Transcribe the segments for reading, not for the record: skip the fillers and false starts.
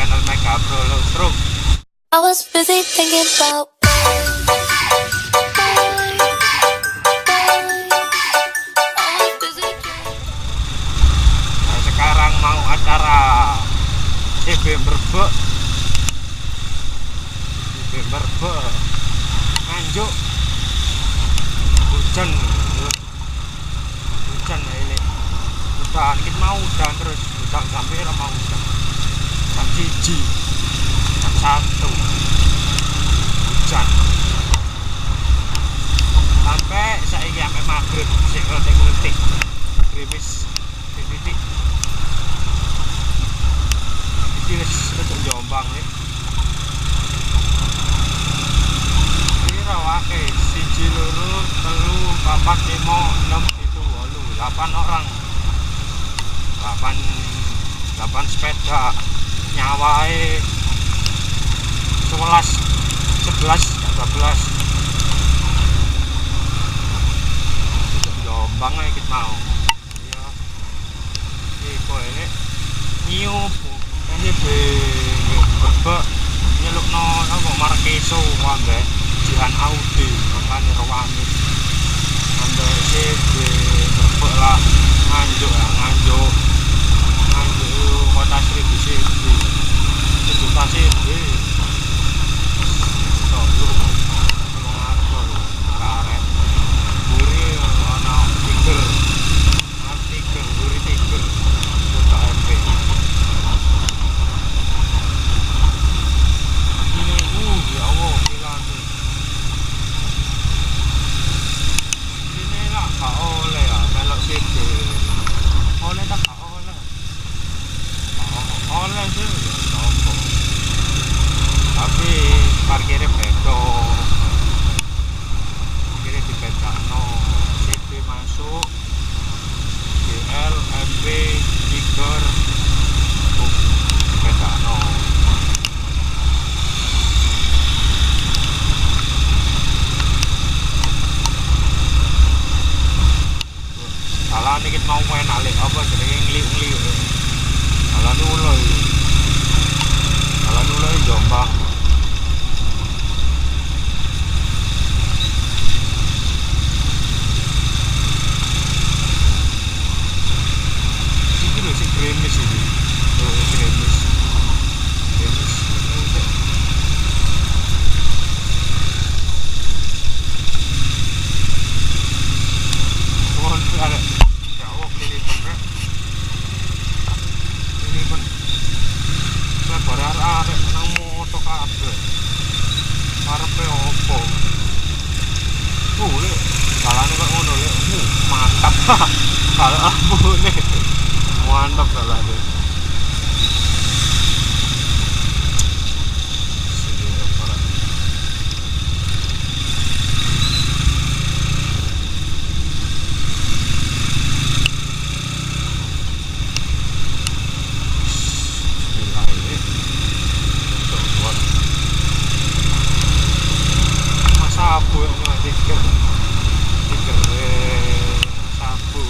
channel Mega Bro Stroke. I was busy thinking about Nah, sekarang mau acara CB Merbek Nganjuk hujan ini udah kita mau udah terus udah sampai mau udah jam 1 jam 1 hujan sampai saiki sampai maghrib sik ngeletik gerimis titik iki wis tetuk Jombang nih pira wae 1 loro 3 4 5 6 7 8 orang 8 sepeda nyawae 11 12 Jombang ae kita mau iya iki ini nyup ini berbek nyelukno apa Markeso ambek Jihan Audi makane rawani ambek CB berbek lah nganjuk kota 1000 CB sejuta CB tapi parkirnya bedo parkirnya di bedakno CB masuk GL MB Tiger di bedakno salah nih kita mau main alik apa jenenge ngeliuk salah nuloi Jombang iki lho sing gremis iki gremis mantap kalau ampun nih mantap kalau ada sabu tiker sabu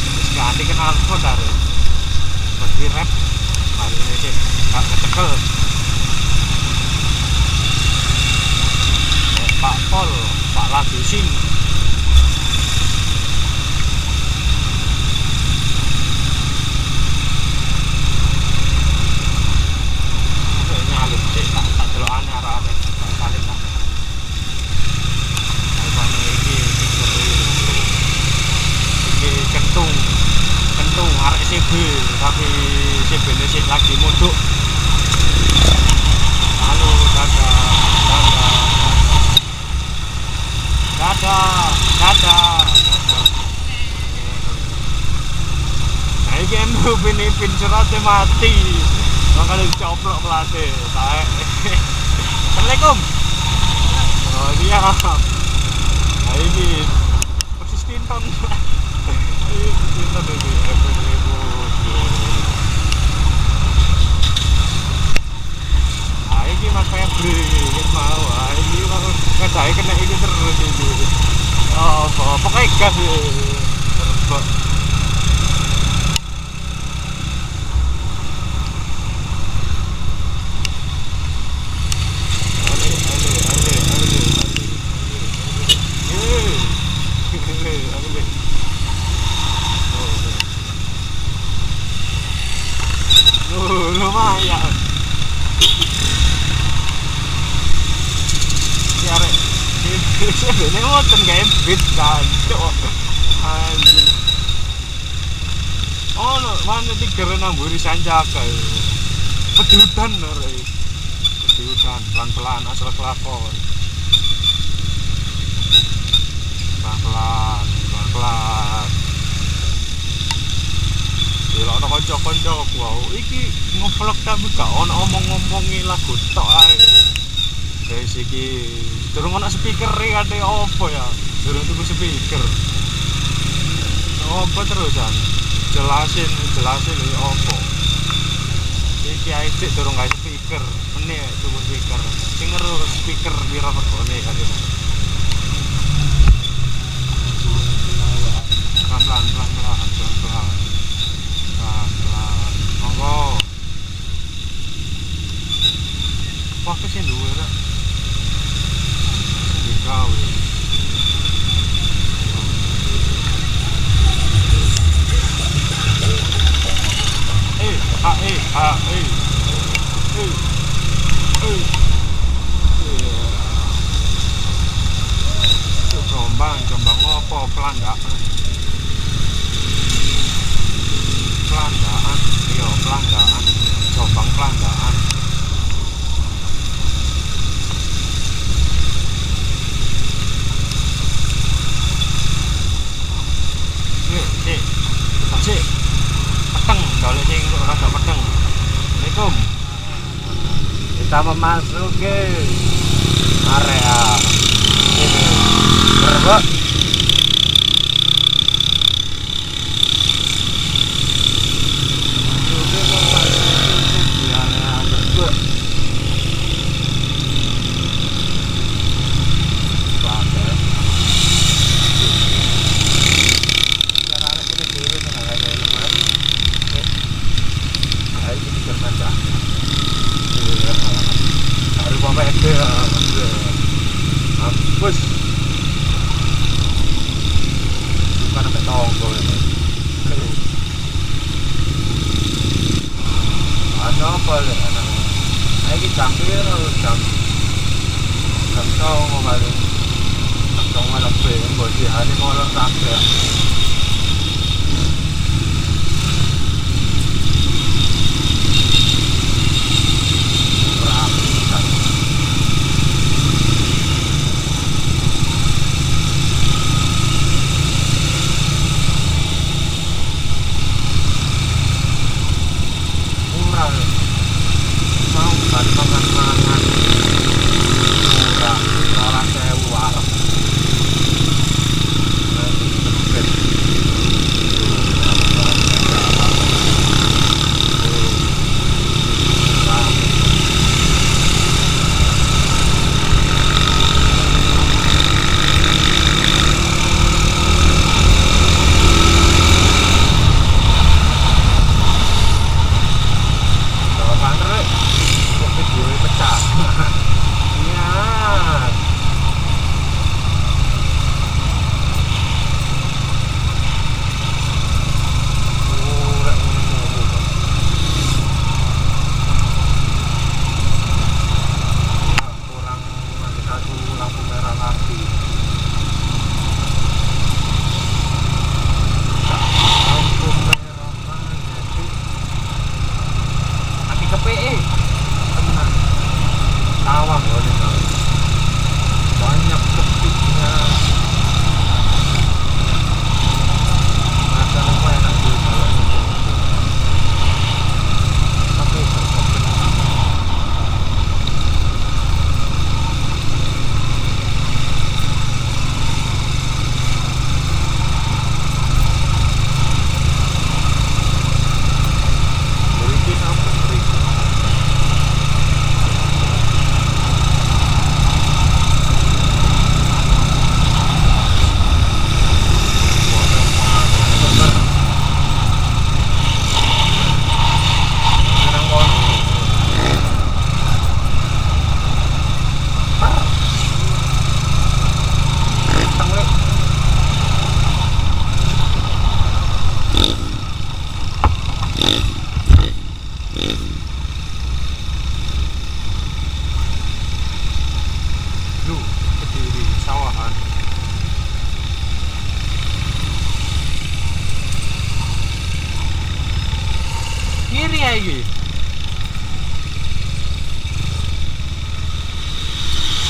terus ganti kenal pot harus bagi rap hari ini sih gak kecekel Pak Pol Pak Labising nyalip sih tak delok aneh arah-arah salib lah iki kentung arek CB tapi CB ini sih lagi modok halo dadah nah iki pin suratnya mati makanya dicoplok pelatih Assalamualaikum oh dia nah ini persis Tinton ini Mas Febri ini mau ini kalau ngedai kena ini terus ini oh pokoknya gas terbang Sebenarnya ngoten gembit kan. Anjing. Oh, no, mana tiga namburi sanjaka. Pedutan lho. Pedutan pelan-pelan asal kelakon. Pelan-pelan, pelan-pelan. Delok ono kanca-kanca wow, iki ngevlog tapi gak ono omong-omongi lagu tok ae. Guys iki durung ono speaker e kate opo ya? Durung tuku speaker. Opo terusan? Jelasin ya opo. Iki ae sik durung gawe speaker. Meneh tuku speaker. Sing ngeru speaker piro regane kate. Pelan-pelan. Monggo. Wah, kesini dulu ya. Digawe. Jombang ngopo pelandaan. Iya pelandaan. Jombang pelandaan. Sik. Peteng, kalau sing rada peteng. Assalamualaikum. Kita memasuki area ini. Berapa? Bus bukan sampai tonggo ini. Ada apa ya anak? Ini jam berapa? Jam tonggo kali. Jam tonggo lebih. Bodi hari molor sampai.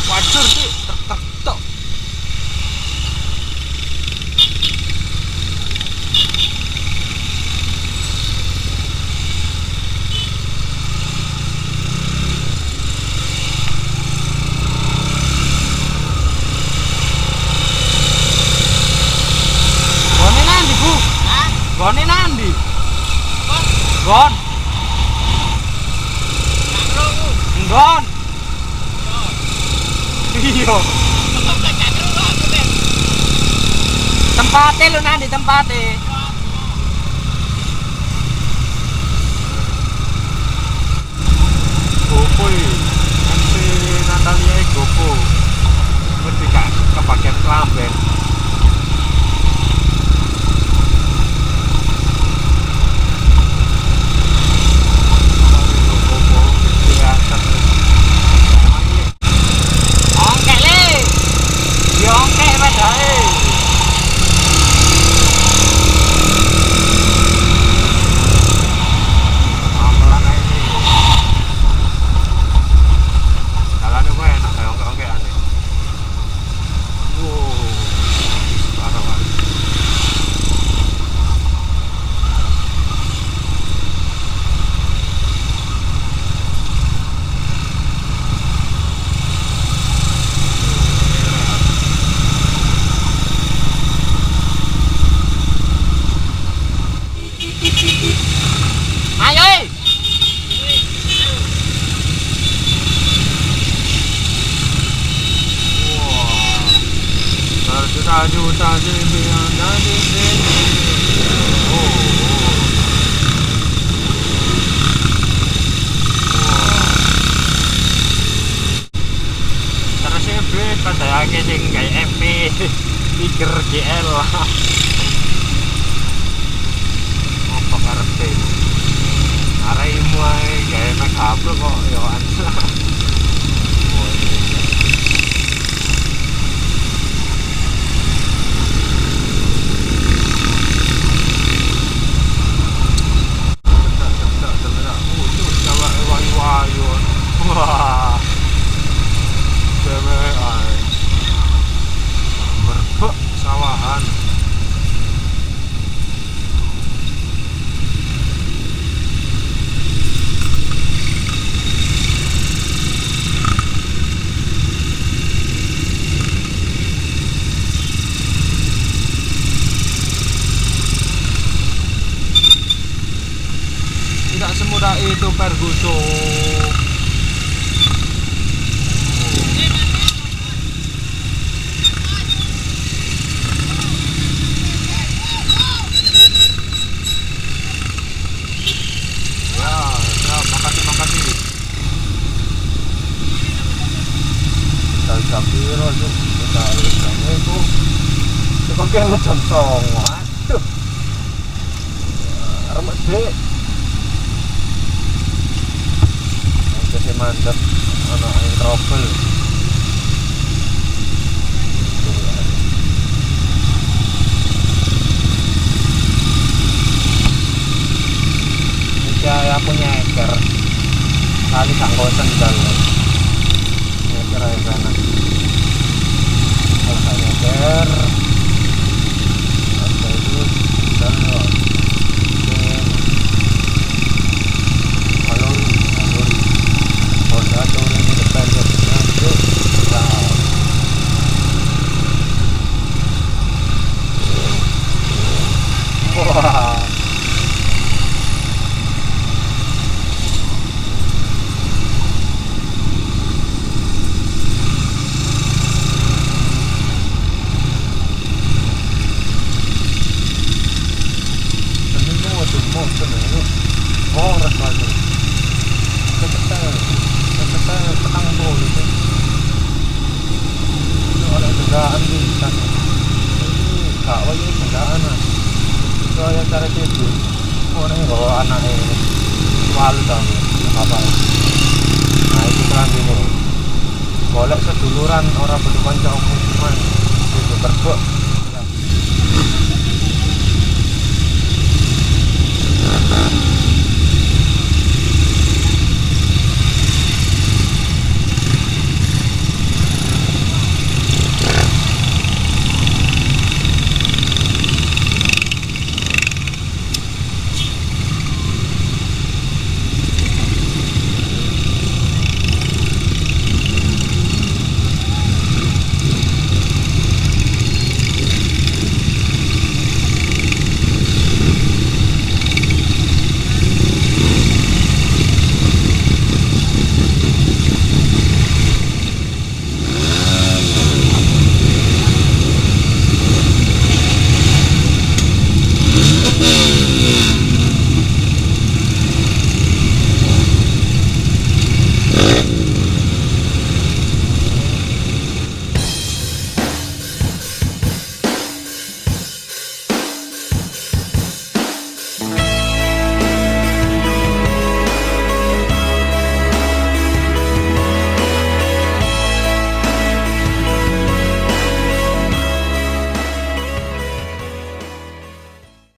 Wajur sih tek. Gone nandi, Bu? Hah? Gone nandi? Gon. Gon. Iya. Tempatnya lu nandi tempatnya. Gopo MC Natalia Gopo. Mesti gak kebagian kelamben. Juta yang dari sini. Terus beli pada akhirnya sing kayak MP pikir GL lah. Apa karepe? Araimu ae gawe make up kok yo an. Wah, cewek berbek sawahan. Tidak semudah itu Ferguson. Sapiro itu kita urusannya itu sebagai macam song, aduh, remet deh, jadi mantap, anak yang trouble, ini saya punya eker, kali sanggo sendal, eker aja sana. Eker apa itu download kalori Honda turun di depan jadinya itu wah golek seduluran orang berkonco umuman itu berbek